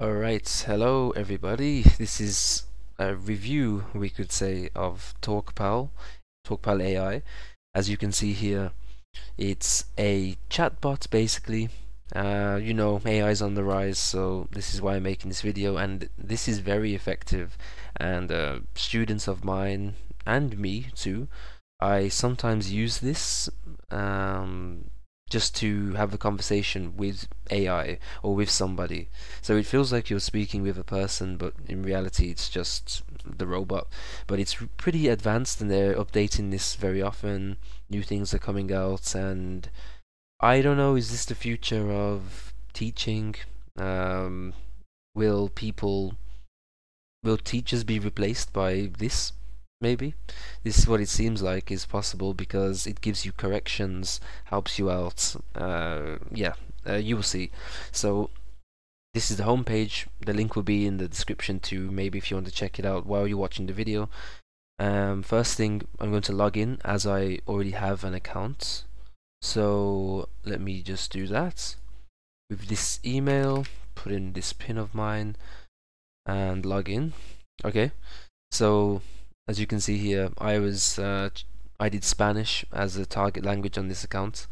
Alright, hello everybody. This is a review, we could say, of TalkPal AI. As you can see here, it's a chatbot basically. AI is on the rise, so this is why I'm making this video, and this is very effective. And students of mine, and me too, I sometimes use this just to have a conversation with AI or with somebody. So it feels like you're speaking with a person, but in reality it's just the robot. But it's pretty advanced and they're updating this very often. New things are coming out, and I don't know, is this the future of teaching? Um, will people, will teachers be replaced by this? Maybe this is what it seems like is possible because it gives you corrections, helps you out. You will see. So this is the homepage. The link will be in the description too, maybe if you want to check it out while you're watching the video. First thing, I'm going to log in as I already have an account. So let me just do that with this email, put in this pin of mine and log in. Okay, so as you can see here, I did Spanish as a target language on this account.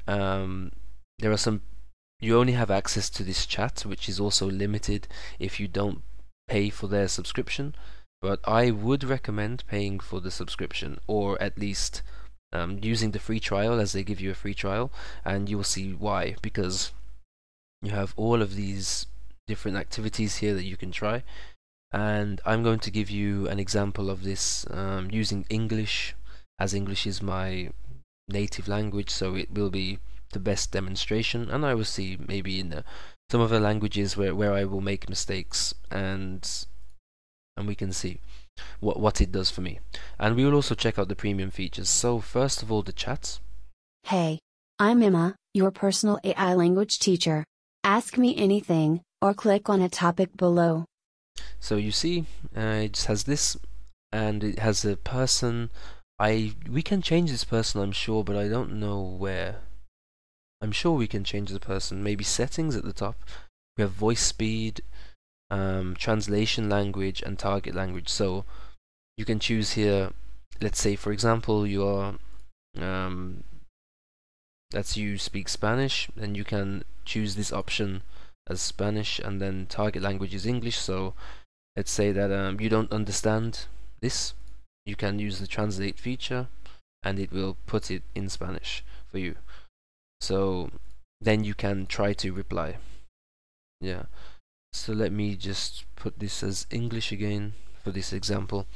There are some, you only have access to this chat, which is also limited if you don't pay for their subscription. But I would recommend paying for the subscription, or at least using the free trial, as they give you a free trial, and you will see why. Because you have all of these different activities here that you can try. And I'm going to give you an example of this using English, as English is my native language, so it will be the best demonstration. And I will see maybe in some other languages where I will make mistakes, and we can see what it does for me. And we will also check out the premium features. So first of all, the chat. Hey, I'm Emma, your personal AI language teacher. Ask me anything, or click on a topic below. So you see, it just has this, and it has a person. We can change this person, I'm sure, but I don't know where. I'm sure we can change the person. Maybe settings at the top. We have voice speed, translation language, and target language. So you can choose here. Let's say, for example, you are that's you speak Spanish, then you can choose this option as Spanish, and then target language is English. So let's say that you don't understand this, you can use the translate feature and it will put it in Spanish for you. So then you can try to reply. Yeah. So let me just put this as English again for this example.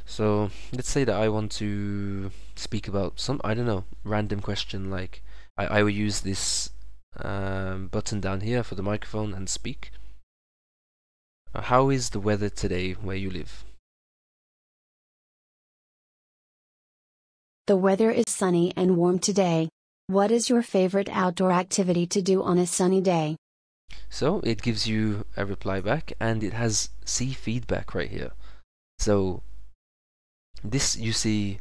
So let's say that I want to speak about some, I don't know, random question, like I will use this button down here for the microphone and speak. How is the weather today where you live? The weather is sunny and warm today. What is your favorite outdoor activity to do on a sunny day? So it gives you a reply back, and it has C feedback right here. So this, you see,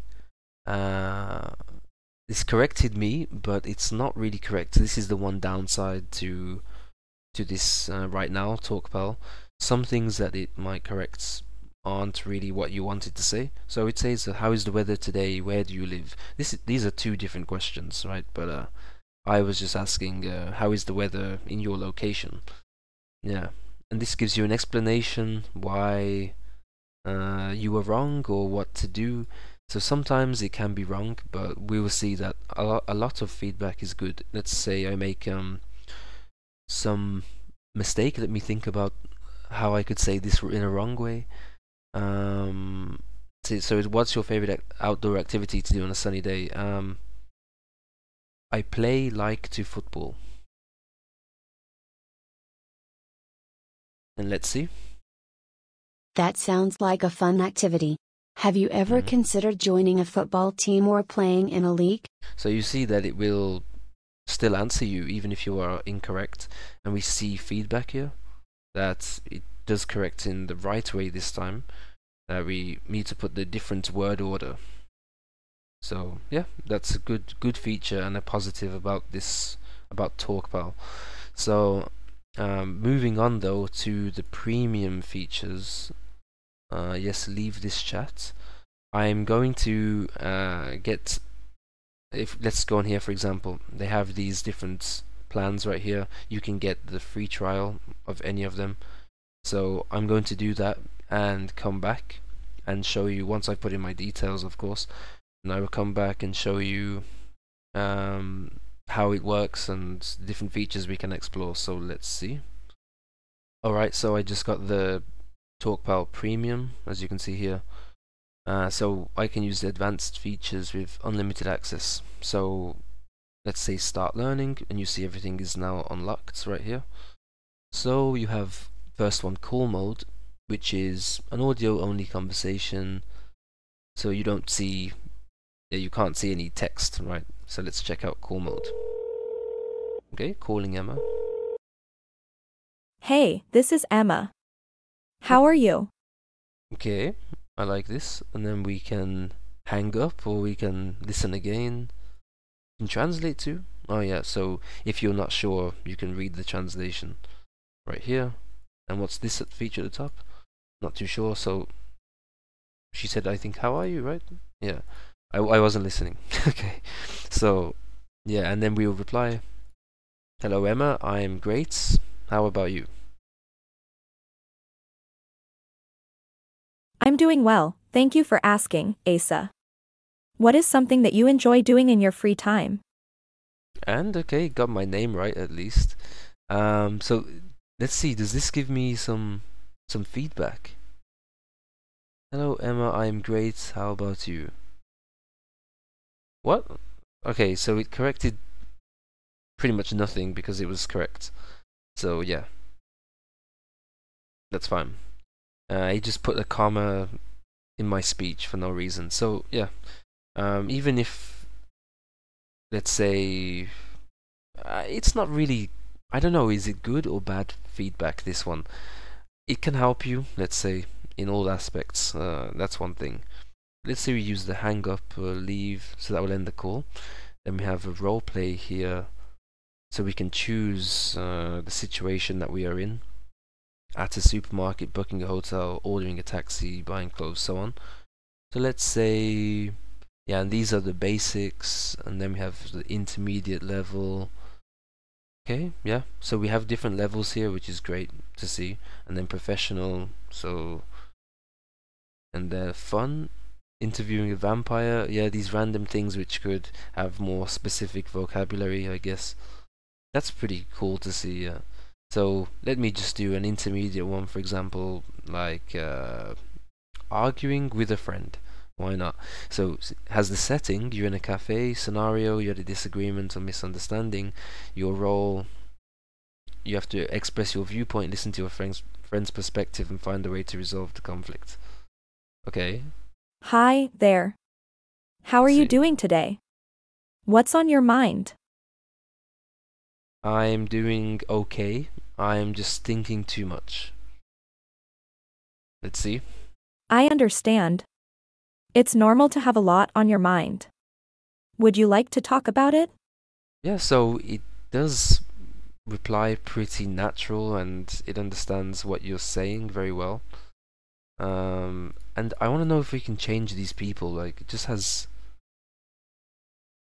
this corrected me, but it's not really correct. This is the one downside to this right now, TalkPal. Some things that it might correct aren't really what you wanted to say. So it says, how is the weather today? Where do you live? These are two different questions, right? But I was just asking, how is the weather in your location? Yeah, and this gives you an explanation why you were wrong or what to do. So sometimes it can be wrong, but we will see that a lot of feedback is good. Let's say I make some mistake. Let me think about how I could say this in a wrong way. So what's your favorite outdoor activity to do on a sunny day? I play like to football. And let's see. That sounds like a fun activity. Have you ever considered joining a football team or playing in a league? So you see that it will still answer you even if you are incorrect, and we see feedback here that it does correct in the right way this time. We need to put the different word order. So yeah, that's a good feature and a positive about this, about TalkPal. So Moving on though to the premium features. Yes, leave this chat. I'm going to get, if let's go on here for example, they have these different plans right here. You can get the free trial of any of them. So I'm going to do that and come back and show you, once I put in my details of course, and I will come back and show you how it works and different features we can explore. So let's see. Alright, so I just got the TalkPal Premium, as you can see here. So I can use the advanced features with unlimited access. So let's say start learning, and you see everything is now unlocked right here. So you have first one, call mode, which is an audio only conversation, so you don't see, you can't see any text, right? So let's check out call mode. Okay, calling Emma. Hey, this is Emma. How are you? Okay, I like this. And then we can hang up, or we can listen again. You can translate too. Oh yeah, so if you're not sure, you can read the translation right here. And what's this feature at the top? Not too sure. So she said, I think, how are you, right? Yeah, I wasn't listening. Okay, so yeah, and then we will reply, hello Emma, I'm great, how about you? I'm doing well, thank you for asking, Asa. What is something that you enjoy doing in your free time? And okay, got my name right at least. So let's see, does this give me some feedback? Hello Emma, I'm great, how about you? What? Okay, so it corrected pretty much nothing because it was correct. So yeah, that's fine. He just put a comma in my speech for no reason. So yeah, even if, let's say, it's not really, I don't know, is it good or bad feedback, this one? It can help you, let's say, in all aspects. That's one thing. Let's say we use the hang up or leave, so that will end the call. Then we have a role play here, so we can choose the situation that we are in. At a supermarket, booking a hotel, ordering a taxi, buying clothes, so on. So let's say, yeah, and these are the basics, and then we have the intermediate level. Okay, yeah, so we have different levels here, which is great to see. And then professional, so, and fun, interviewing a vampire, yeah, these random things which could have more specific vocabulary, I guess. That's pretty cool to see, yeah. So let me just do an intermediate one, for example, like arguing with a friend. Why not? So has the setting, you're in a cafe scenario, you had a disagreement or misunderstanding, your role, you have to express your viewpoint, listen to your friend's perspective, and find a way to resolve the conflict. Okay. Hi, there. How are you doing today? What's on your mind? I'm doing okay. I'm just thinking too much. Let's see. I understand. It's normal to have a lot on your mind. Would you like to talk about it? Yeah, so it does reply pretty natural, and it understands what you're saying very well. And I want to know if we can change these people. Like, it just has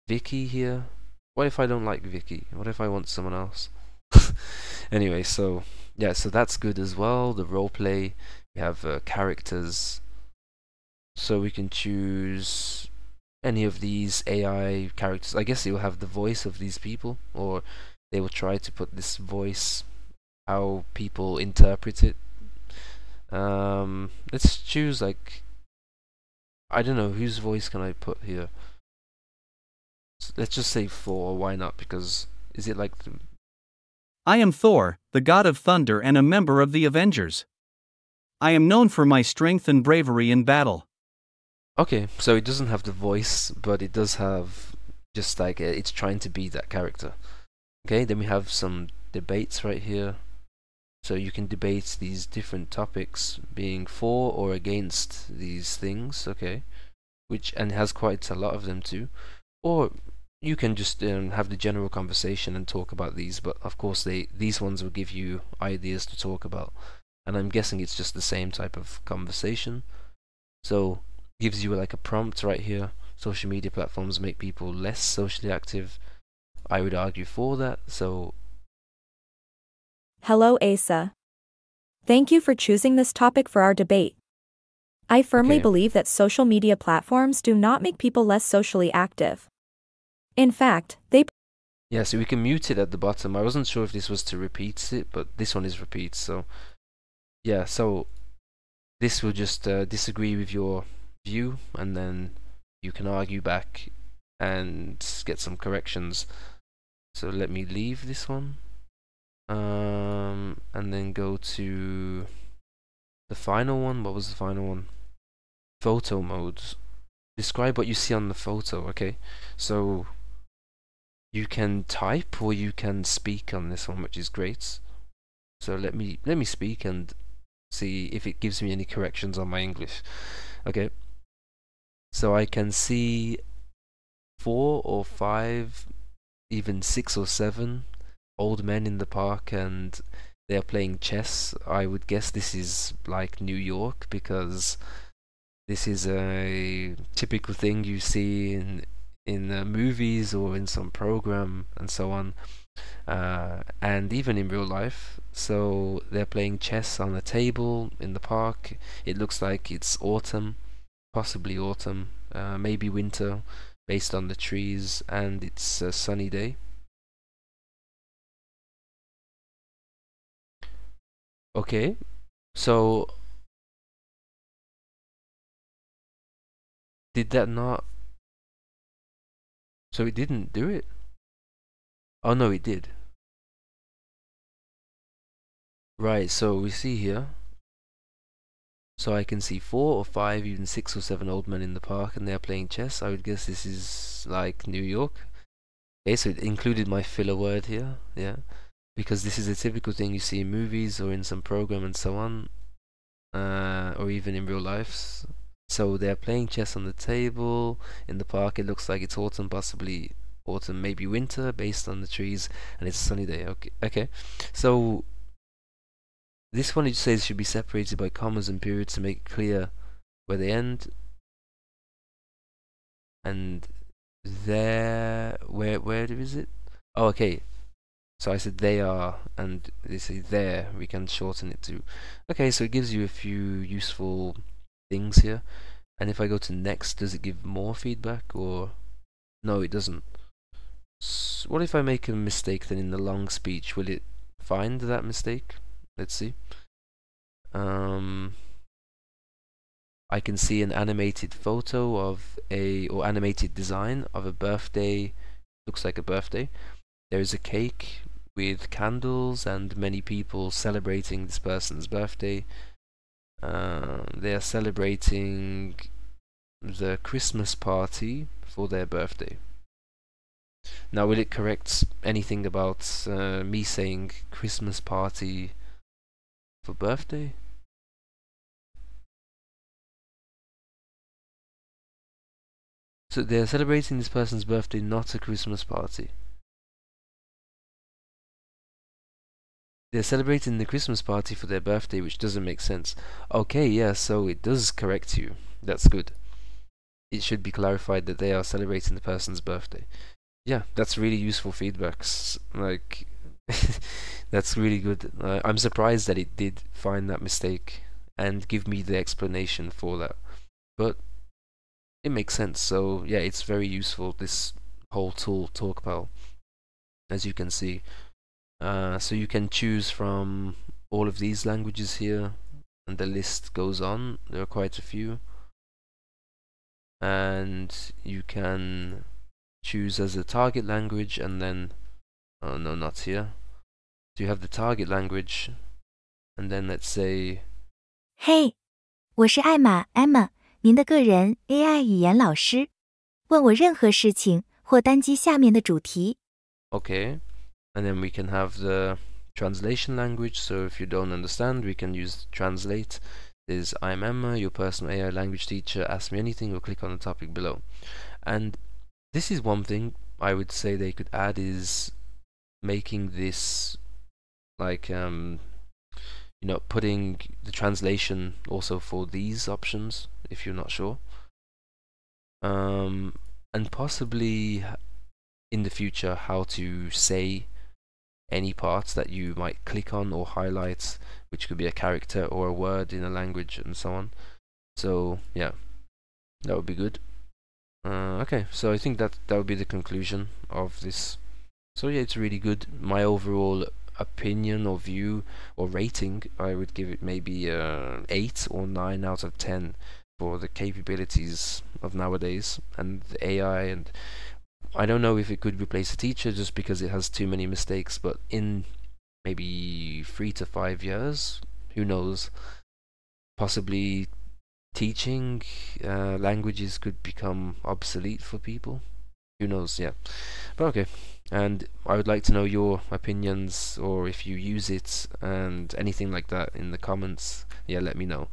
Vicky here. What if I don't like Vicky? What if I want someone else? Anyway, so yeah, so that's good as well. The roleplay, we have characters, so we can choose any of these AI characters. I guess it will have the voice of these people, or they will try to put this voice, how people interpret it. Let's choose, like, I don't know, whose voice can I put here? Let's just say Thor, why not? Because is it like I am Thor, the god of thunder and a member of the Avengers. I am known for my strength and bravery in battle. Okay, so it doesn't have the voice, but it does have just like it's trying to be that character. Okay, then we have some debates right here. So you can debate these different topics, being for or against these things, okay? And it has quite a lot of them too. Or you can just have the general conversation and talk about these, but of course these ones will give you ideas to talk about, and I'm guessing it's just the same type of conversation. So gives you like a prompt right here. Social media platforms make people less socially active. I would argue for that. So Hello, Asa. Thank you for choosing this topic for our debate. I firmly believe that social media platforms do not make people less socially active. In fact, they... Yeah, so we can mute it at the bottom. I wasn't sure if this was to repeat it, but this one is repeats. So yeah, so this will just disagree with your view, and then you can argue back and get some corrections. So let me leave this one, and then go to the final one. What was the final one? Photo modes. Describe what you see on the photo. Okay, so you can type or you can speak on this one, which is great. So let me speak and see if it gives me any corrections on my English. Okay, so I can see 4 or 5, even 6 or 7 old men in the park, and they are playing chess. I would guess this is like New York, because this is a typical thing you see in movies or in some program and so on, and even in real life. So they're playing chess on a table in the park. It looks like it's autumn, possibly autumn, maybe winter, based on the trees, and it's a sunny day. Okay, so did that not... So it didn't do it? Oh no, it did. Right, so we see here. So I can see 4 or 5, even 6 or 7 old men in the park, and they are playing chess. I would guess this is like New York. Okay, so it included my filler word here, yeah, because this is a typical thing you see in movies or in some program and so on, or even in real life. So they're playing chess on the table in the park. It looks like it's autumn, possibly autumn, maybe winter, based on the trees, and it's a sunny day. Okay. So this one, it says, should be separated by commas and periods to make it clear where they end. And there, where is it? Oh, okay. So I said they are, and they say there. We can shorten it to. Okay, so it gives you a few useful things here. And if I go to next, does it give more feedback, or no? It doesn't. So what if I make a mistake? Then in the long speech, will it find that mistake? Let's see. I can see an animated photo of or animated design of a birthday. Looks like a birthday. There is a cake with candles and many people celebrating this person's birthday. They are celebrating the Christmas party for their birthday. Now, will it correct anything about me saying Christmas party for birthday? So they're celebrating this person's birthday, not a Christmas party. They're celebrating the Christmas party for their birthday, which doesn't make sense. Okay, yeah, so it does correct you. That's good. It should be clarified that they are celebrating the person's birthday. Yeah, that's really useful feedbacks. Like, that's really good. I'm surprised that it did find that mistake and give me the explanation for that. But it makes sense. So yeah, it's very useful, this whole tool, TalkPal, as you can see. So you can choose from all of these languages here, and the list goes on. There are quite a few. And you can choose as a target language, and then, oh no, not here. So you have the target language, and then let's say, Hey, 我是艾玛 Emma， 您的个人 AI 语言老师。问我任何事情或单击下面的主题。 okay. And then we can have the translation language. So if you don't understand, we can use translate. There's I'm Emma, your personal AI language teacher. Ask me anything or click on the topic below. And this is one thing I would say they could add is making this like putting the translation also for these options if you're not sure, and possibly in the future how to say any parts that you might click on or highlight, which could be a character or a word in a language and so on. So yeah, that would be good. Okay, so I think that would be the conclusion of this. So yeah, it's really good. My overall opinion or view or rating, I would give it maybe 8 or 9 out of 10 for the capabilities of nowadays and the AI. And I don't know if it could replace a teacher just because it has too many mistakes, but in maybe 3 to 5 years, who knows, possibly teaching languages could become obsolete for people. Who knows, yeah. But okay, and I would like to know your opinions, or if you use it and anything like that in the comments. Yeah, let me know.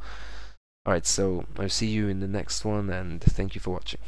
Alright, so I'll see you in the next one, and thank you for watching.